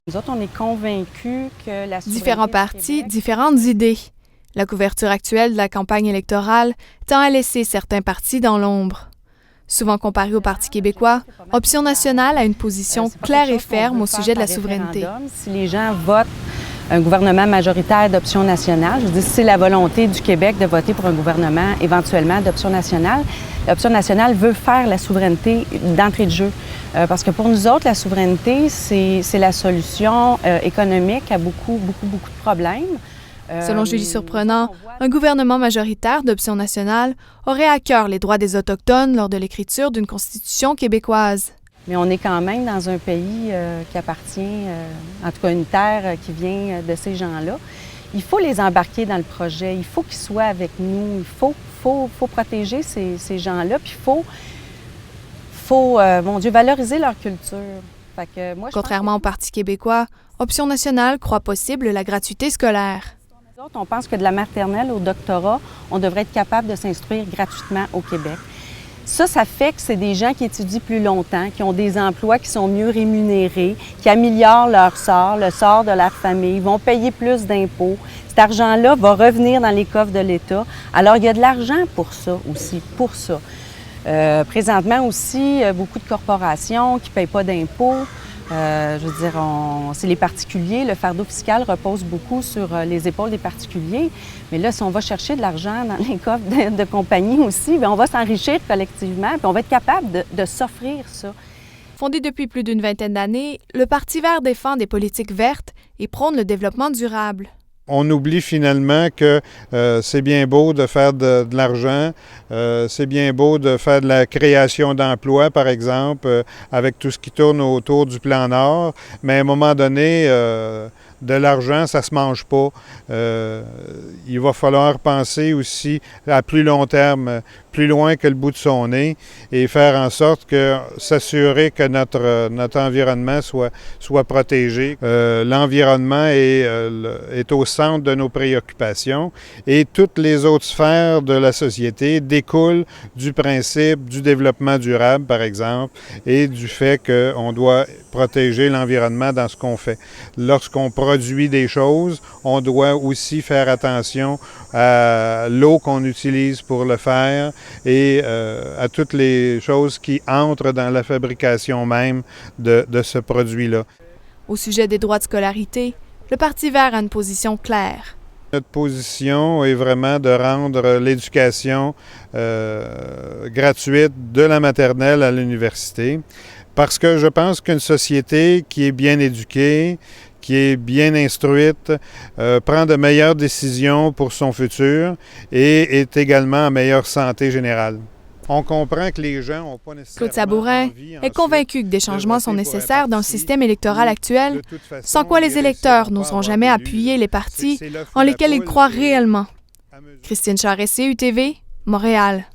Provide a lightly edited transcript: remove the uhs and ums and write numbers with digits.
Nous autres, on est convaincus que la souveraineté Différents du partis, Québec... différentes idées. La couverture actuelle de la campagne électorale tend à laisser certains partis dans l'ombre. Souvent comparé au Parti québécois, Option nationale a une position claire et ferme au sujet de la souveraineté. Si les gens votent un gouvernement majoritaire d'Option nationale, je dis si c'est la volonté du Québec de voter pour un gouvernement éventuellement d'Option nationale, l'Option nationale veut faire la souveraineté d'entrée de jeu. Parce que pour nous autres, la souveraineté, c'est la solution économique à beaucoup de problèmes. Selon Julie Surprenant, un gouvernement majoritaire d'Option nationale aurait à cœur les droits des Autochtones lors de l'écriture d'une constitution québécoise. Mais on est quand même dans un pays qui appartient, en tout cas une terre qui vient de ces gens-là. Il faut les embarquer dans le projet, il faut qu'ils soient avec nous, il faut protéger ces gens-là, puis il faut valoriser leur culture. Fait que moi, contrairement au Parti québécois, Option nationale croit possible la gratuité scolaire. On pense que de la maternelle au doctorat, on devrait être capable de s'instruire gratuitement au Québec. Ça fait que c'est des gens qui étudient plus longtemps, qui ont des emplois qui sont mieux rémunérés, qui améliorent leur sort, le sort de leur famille, vont payer plus d'impôts. Cet argent-là va revenir dans les coffres de l'État. Alors, il y a de l'argent pour ça aussi, pour ça. Présentement aussi, beaucoup de corporations qui ne payent pas d'impôts. Je veux dire, c'est les particuliers. Le fardeau fiscal repose beaucoup sur les épaules des particuliers. Mais là, si on va chercher de l'argent dans les coffres de compagnies aussi, bien, on va s'enrichir collectivement puis on va être capable de s'offrir ça. Fondé depuis plus d'une vingtaine d'années, le Parti vert défend des politiques vertes et prône le développement durable. On oublie finalement que c'est bien beau de faire de l'argent, c'est bien beau de faire de la création d'emplois, par exemple, avec tout ce qui tourne autour du plan Nord, mais à un moment donné, de l'argent, ça se mange pas. Il va falloir penser aussi à plus long terme, plus loin que le bout de son nez, et faire en sorte que s'assurer que notre environnement soit protégé. L'environnement est au centre de nos préoccupations et toutes les autres sphères de la société découlent du principe du développement durable, par exemple, et du fait qu'on doit protéger l'environnement dans ce qu'on fait. Lorsqu'on produit des choses, on doit aussi faire attention à l'eau qu'on utilise pour le faire et à toutes les choses qui entrent dans la fabrication même de ce produit-là. Au sujet des droits de scolarité, le Parti vert a une position claire. Notre position est vraiment de rendre l'éducation gratuite de la maternelle à l'université, parce que je pense qu'une société qui est bien éduquée, qui est bien instruite, prend de meilleures décisions pour son futur et est également en meilleure santé générale. On comprend que les gens n'ont pas nécessairement Claude Sabourin est convaincu que des changements sont nécessaires dans le système électoral actuel, sans quoi les électeurs n'oseront jamais appuyer les partis en lesquels ils croient réellement. Christine Charest, CUTV, Montréal.